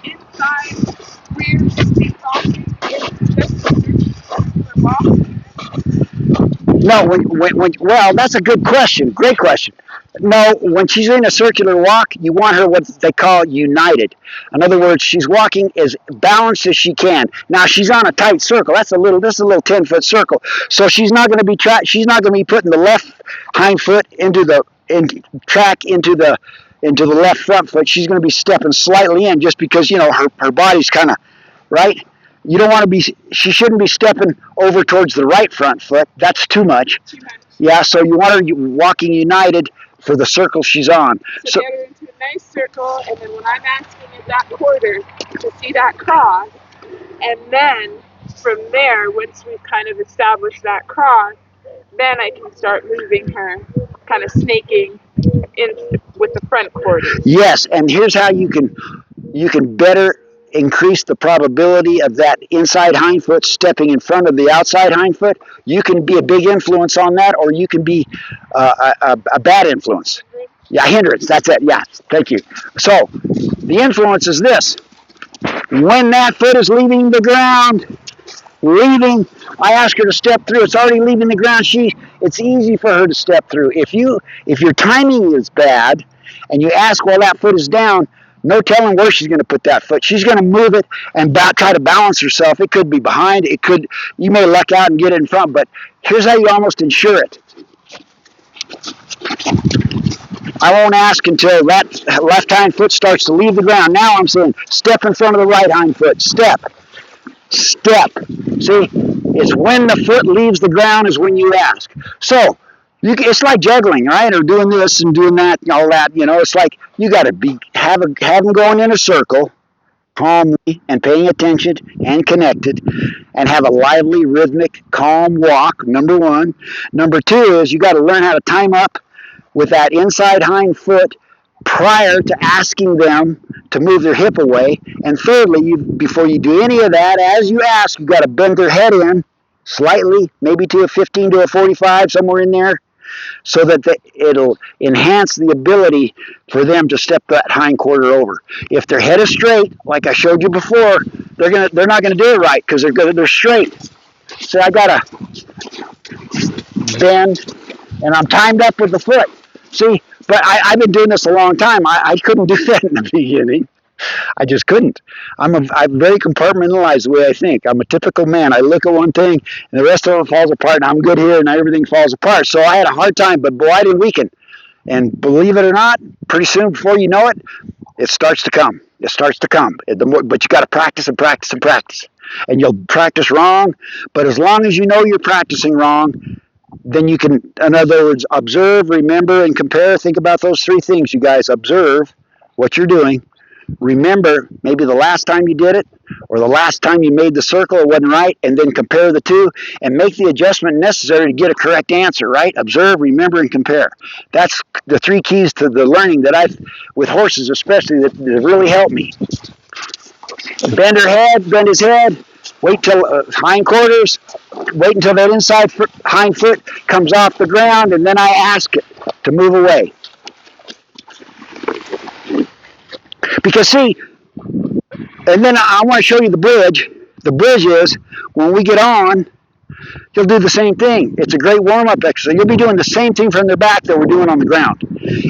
inside rear speed walking in just a walk? No, well, that's a good question. Great question. No, when she's in a circular walk, you want her what they call united. In other words, she's walking as balanced as she can. Now she's on a tight circle. This is a little 10-foot circle. So she's not going to be she's not going to be putting the left hind foot into the track into the left front foot. She's going to be stepping slightly in just because her body's kind of right. You don't want to be. She shouldn't be stepping over towards the right front foot. That's too much. Too much. Yeah, so you want her walking united for the circle she's on. So get her into a nice circle, and then when I'm asking at that quarter to see that cross, and then from there, once we've kind of established that cross, then I can start moving her, kind of snaking in with the front quarter. Yes, and here's how you can better increase the probability of that inside hind foot stepping in front of the outside hind foot. You can be a big influence on that, or you can be a bad influence. Yeah, hindrance. That's it. Yeah, thank you. So the influence is this: when that foot is leaving the ground, I ask her to step through. It's already leaving the ground. It's easy for her to step through. If your timing is bad, and you ask while that foot is down, no telling where she's going to put that foot. She's going to move it and try to balance herself. It could be behind. You may luck out and get it in front. But here's how you almost ensure it. I won't ask until that left hind foot starts to leave the ground. Now I'm saying step in front of the right hind foot. Step. See, it's when the foot leaves the ground is when you ask. So it's like juggling, right? Or doing this and doing that, and all that. It's like you got to have them going in a circle, calmly and paying attention and connected, and have a lively, rhythmic, calm walk. Number one. Number two is you got to learn how to time up with that inside hind foot prior to asking them to move their hip away. And thirdly, before you do any of that, as you ask, you got to bend their head in slightly, maybe to a 15 to a 45, somewhere in there, so that it'll enhance the ability for them to step that hind quarter over. If their head is straight, like I showed you before, they're not gonna do it right because they're straight. So I gotta bend, and I'm timed up with the foot. See, but I've been doing this a long time. I couldn't do that in the beginning. I just couldn't. I'm very compartmentalized the way I think. I'm a typical man. I look at one thing, and the rest of it falls apart, and I'm good here, and everything falls apart. So I had a hard time, but boy, I didn't weaken. And believe it or not, pretty soon, before you know it, it starts to come. It starts to come. But you got to practice and practice and practice. And you'll practice wrong, but as long as you know you're practicing wrong, then you can, in other words, observe, remember, and compare. Think about those three things, you guys. Observe what you're doing. Remember maybe the last time you did it, or the last time you made the circle, it wasn't right, and then compare the two and make the adjustment necessary to get a correct answer, right? Observe, remember, and compare. That's the three keys to the learning with horses especially, that really helped me. Bend his head, wait till hind quarters, wait until that inside hind foot comes off the ground, and then I ask it to move away. Because see, and then I want to show you the bridge. The bridge is when we get on, you'll do the same thing. It's a great warm-up exercise. You'll be doing the same thing from their back that we're doing on the ground.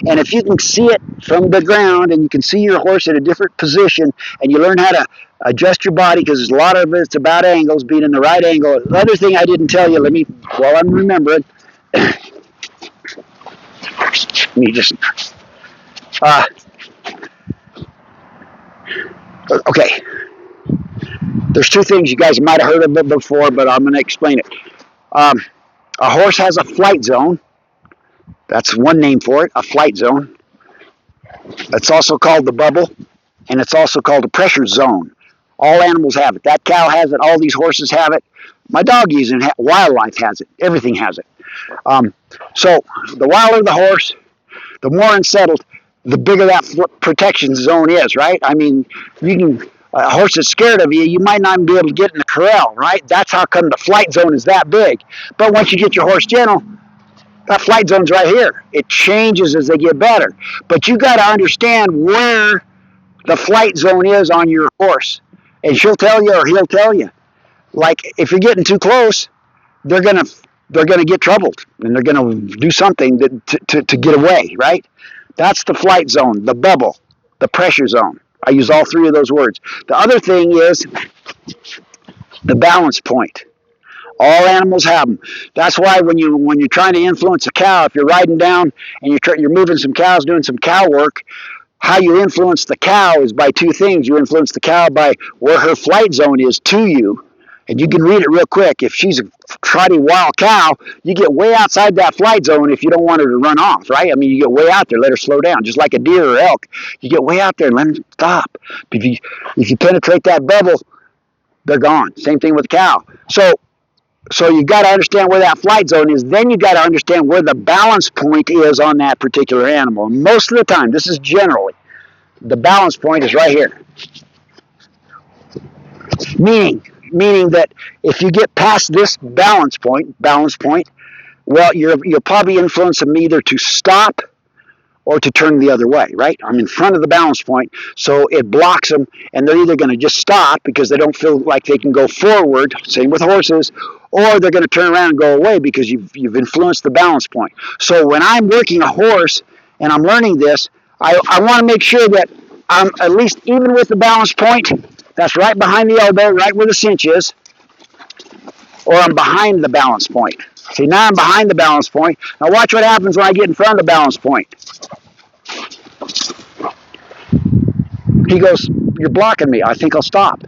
And if you can see it from the ground, and you can see your horse at a different position, and you learn how to adjust your body, because a lot of it's about angles, being in the right angle. The other thing I didn't tell you, while I'm remembering, okay. There's two things you guys might have heard of it before, but I'm going to explain it. A horse has a flight zone. That's one name for it, a flight zone. It's also called the bubble, and it's also called a pressure zone. All animals have it. That cow has it. All these horses have it. My dog uses it. Wildlife has it. Everything has it. So the wilder the horse, the more unsettled, the bigger that protection zone is, right? I mean, a horse that's scared of you, you might not be able to get in the corral, right? That's how come the flight zone is that big. But once you get your horse gentle, that flight zone's right here. It changes as they get better. But you got to understand where the flight zone is on your horse. And she'll tell you or he'll tell you. Like if you're getting too close, they're gonna they're gonna get troubled and they're gonna do something to get away, right? That's the flight zone, the bubble, the pressure zone. I use all three of those words. The other thing is the balance point. All animals have them. That's why when you're trying to influence a cow, if you're riding down and you're moving some cows, doing some cow work, how you influence the cow is by two things. You influence the cow by where her flight zone is to you, and you can read it real quick. If she's a trotty wild cow, you get way outside that flight zone if you don't want her to run off, right? I mean, you get way out there, let her slow down, just like a deer or elk. You get way out there and let them stop. If you penetrate that bubble, they're gone. Same thing with the cow. So you got to understand where that flight zone is. Then you got to understand where the balance point is on that particular animal. Most of the time, this is generally, the balance point is right here. Meaning that if you get past this balance point, well, you'll probably influence them either to stop or to turn the other way, right? I'm in front of the balance point, so it blocks them, and they're either going to just stop because they don't feel like they can go forward, same with horses, or they're going to turn around and go away because you've influenced the balance point. So when I'm working a horse and I'm learning this, I want to make sure that I'm at least even with the balance point, that's right behind the elbow, right where the cinch is, or I'm behind the balance point. See, now I'm behind the balance point. Now watch what happens when I get in front of the balance point. He goes, you're blocking me. I think I'll stop.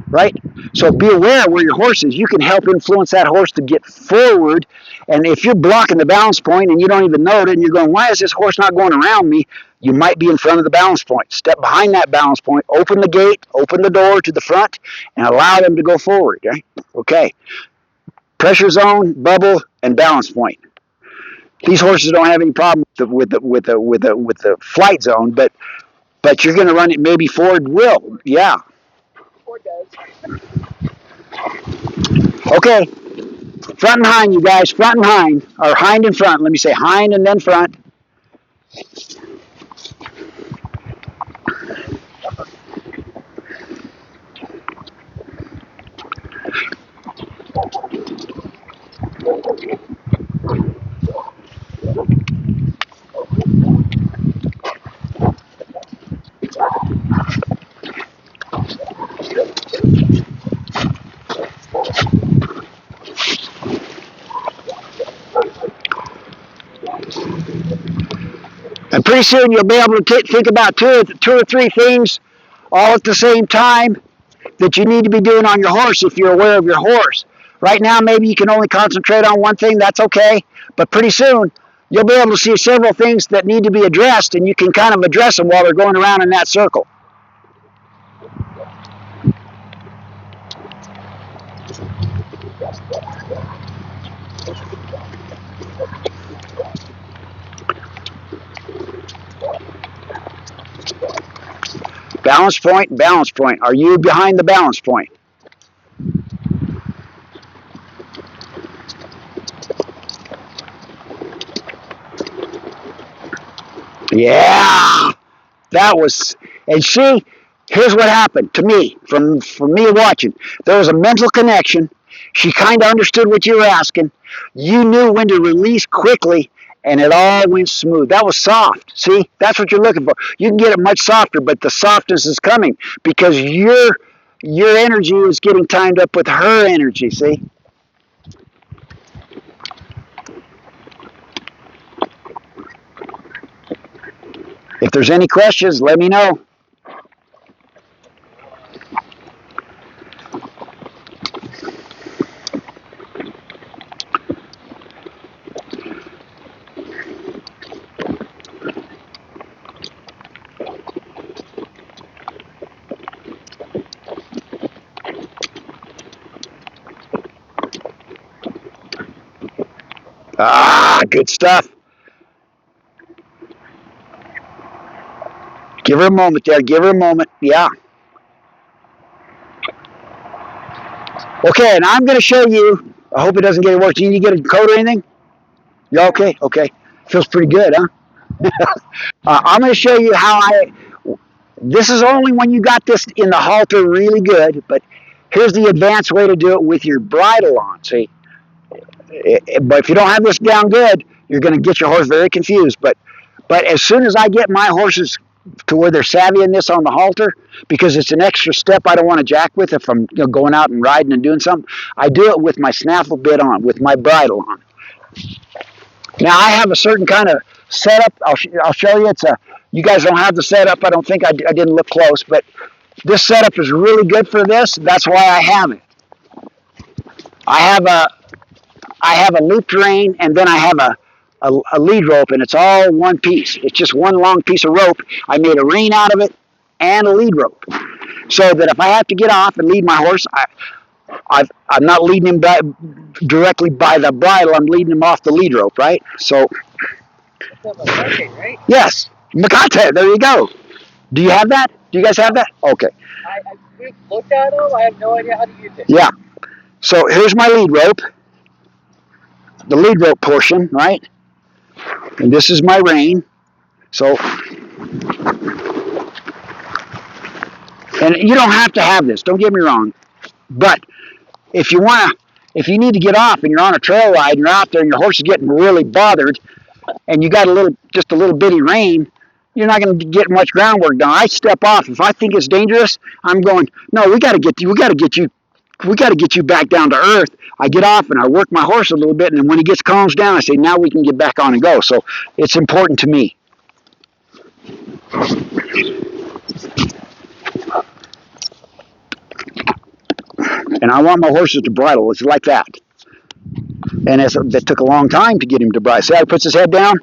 Right? So be aware where your horse is. You can help influence that horse to get forward. And if you're blocking the balance point and you don't even know it and you're going, why is this horse not going around me? You might be in front of the balance point. Step behind that balance point, open the gate, open the door to the front, and allow them to go forward. Right? Okay. Pressure zone, bubble, and balance point. These horses don't have any problem with the flight zone, but you're going to run it. Maybe Ford will. Yeah. Ford does. Okay. Front and hind, you guys. Front and hind, or hind and front. Let me say hind and then front. And pretty soon you'll be able to think about two or three things all at the same time that you need to be doing on your horse if you're aware of your horse. Right now, maybe you can only concentrate on one thing. That's okay. But pretty soon, you'll be able to see several things that need to be addressed, and you can kind of address them while they're going around in that circle. Balance point, balance point. Are you behind the balance point? Yeah, that was, and see, here's what happened to me from me watching. There was a mental connection. She kind of understood what you were asking. You knew when to release quickly, and it all went smooth. That was soft. See, that's what you're looking for. You can get it much softer, but the softness is coming because your energy is getting timed up with her energy. See. If there's any questions, let me know. Ah, good stuff. Give her a moment there. Give her a moment. Yeah. Okay, and I'm going to show you. I hope it doesn't get worse. Do you need to get a coat or anything? You okay? Okay. Feels pretty good, huh? I'm going to show you how This is only when you got this in the halter really good, but here's the advanced way to do it with your bridle on. See, but if you don't have this down good, you're going to get your horse very confused. But as soon as I get my horses to where they're savvy in this on the halter, because it's an extra step I don't want to jack with if I'm going out and riding and doing something, I do it with my snaffle bit on, with my bridle on. Now I have a certain kind of setup. I'll show you. You guys don't have the setup. I don't think I didn't look close, but this setup is really good for this. That's why I have it. I have a looped rein, and then I have a lead rope, and it's all one piece. It's just one long piece of rope. I made a rein out of it and a lead rope, so that if I have to get off and lead my horse, I'm not leading him directly by the bridle. I'm leading him off the lead rope, right? So, right? Yes, Makate. There you go. Do you have that? Do you guys have that? Okay. We've looked at them. I have no idea how to use it. Yeah. So here's my lead rope. The lead rope portion, right? And this is my rein. So, and you don't have to have this. Don't get me wrong, but if you need to get off and you're on a trail ride and you're out there and your horse is getting really bothered, and you got just a little bitty rein, you're not going to get much groundwork done. I step off if I think it's dangerous. I'm going. No, we got to get you back down to earth. I get off and I work my horse a little bit, and then when he calms down, I say, now we can get back on and go. So it's important to me. And I want my horses to bridle. It's like that. And it took a long time to get him to bridle. See how he puts his head down?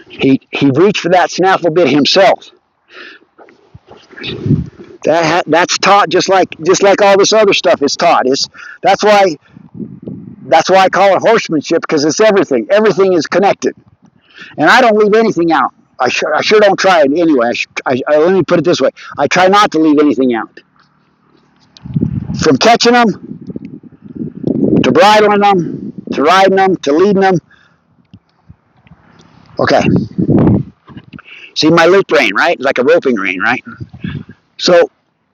He reached for that snaffle bit himself. That's taught just like all this other stuff is taught. That's why I call it horsemanship, because it's everything. Everything is connected, and I don't leave anything out. I sure don't try it anyway. Let me put it this way: I try not to leave anything out. From catching them, to bridling them, to riding them, to leading them. Okay. See my loop rein, right? Like a roping rein, right? So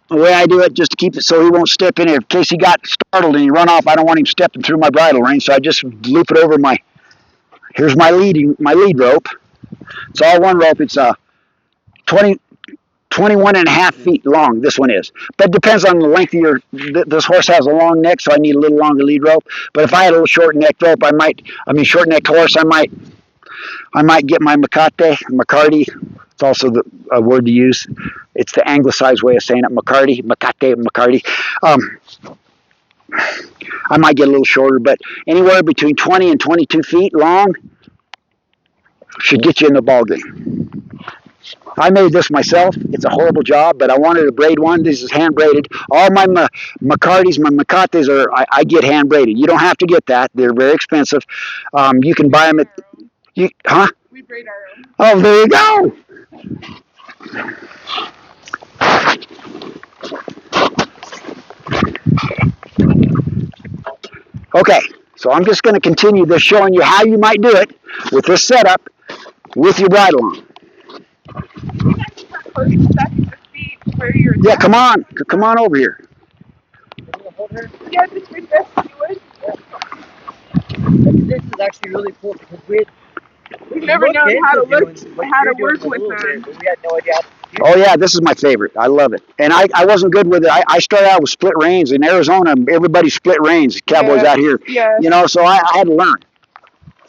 the way I do it, just to keep it so he won't step in it. In case he got startled and he run off, I don't want him stepping through my bridle rein, so I just loop it over here's my lead rope. It's all one rope. It's 21 and a half feet long, this one is. But it depends on the length of this horse has a long neck, so I need a little longer lead rope. But if I had a little short necked rope, short necked horse, I might get my McCarty. It's also a word to use. It's the anglicized way of saying it, McCarty. I might get a little shorter, but anywhere between 20 and 22 feet long should get you in the ballgame. I made this myself. It's a horrible job, but I wanted to braid one. This is hand braided. All my Macates I get hand braided. You don't have to get that. They're very expensive. You can buy them at, We braid our own. Oh, there you go. Okay, so I'm just going to continue this, showing you how you might do it with this setup with your bridle on. Yeah, come on over here. Yeah, just read this if you would. This is actually really cool because we've never known how to work with them. We had no idea how to do Oh yeah, this is my favorite. I love it. And I wasn't good with it. I started out with split reins. In Arizona, everybody split reins. Cowboys out here. Yeah. So I had to learn.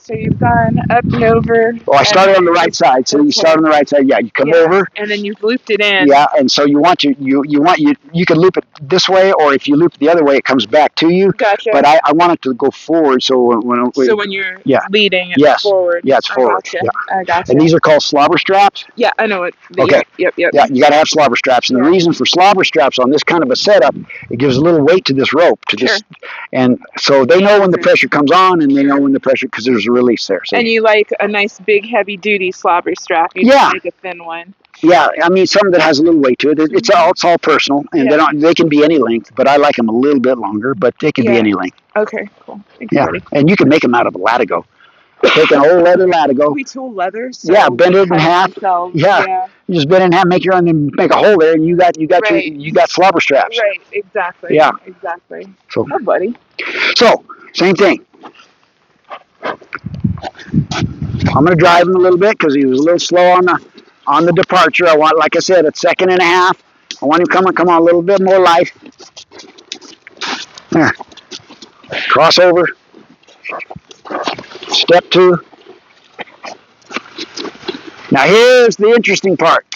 So you've gone up and over. Oh, I started on the right side. So you start on the right side. Yeah, you come over. And then you've looped it in. Yeah, and so you can loop it this way, or if you loop it the other way, it comes back to you. Gotcha. But I want it to go forward, so when you're leading, it's forward. Yeah, it's forward. Gotcha. Yeah. I gotcha. And these are called slobber straps. Yeah, I know it. Okay. Yep. Yeah, you got to have slobber straps, and the reason for slobber straps on this kind of a setup, it gives a little weight to this rope, and so they know when the pressure comes on, and they know when the pressure, because there's a release there. So. And you like a nice big heavy duty slobber strap. You don't make a thin one. Yeah, I mean something that has a little weight to it. It's all personal, and they can be any length, but I like them a little bit longer, but they can be any length. Okay, cool. And you can make them out of a latigo. Take an old leather latigo. We tool leather, so Yeah, bend it in cut half. ourselves. Yeah. You just bend it in half, make your own, and make a hole there, and you got Right. you got slobber straps. Right, exactly. Yeah. Exactly. So, Oh, buddy. so same thing. I'm gonna drive him a little bit because he was a little slow on the departure. I want, like I said, a second and a half. I want him to come on a little bit more light. There. Cross over. Step 2. Now here's the interesting part.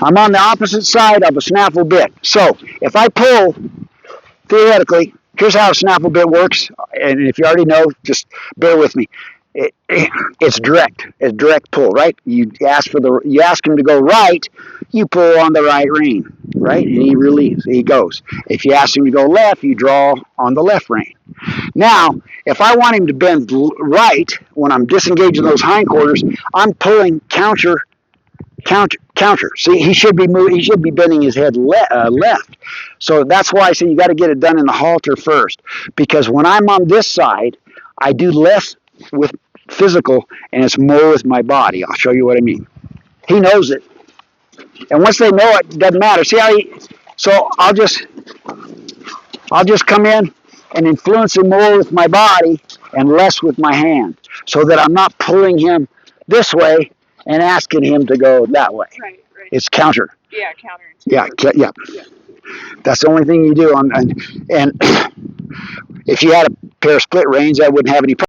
I'm on the opposite side of a snaffle bit. So if I pull, theoretically, here's how a snaffle bit works. And if you already know, just bear with me. It's direct. It's direct pull, right? You ask him to go right, you pull on the right rein, right? And he relieves. He goes. If you ask him to go left, you draw on the left rein. Now, if I want him to bend right when I'm disengaging those hindquarters, I'm pulling counter. See, he should be bending his head left. So that's why I say you got to get it done in the halter first, because when I'm on this side, I do less with physical and it's more with my body. I'll show you what I mean. He knows it, and once they know it, doesn't matter. See how he? So I'll just come in and influence him more with my body and less with my hand, so that I'm not pulling him this way and asking him to go that way. Right. It's counter. Yeah, counterintuitive. Yeah. That's the only thing you do. And if you had a pair of split reins, I wouldn't have any problem.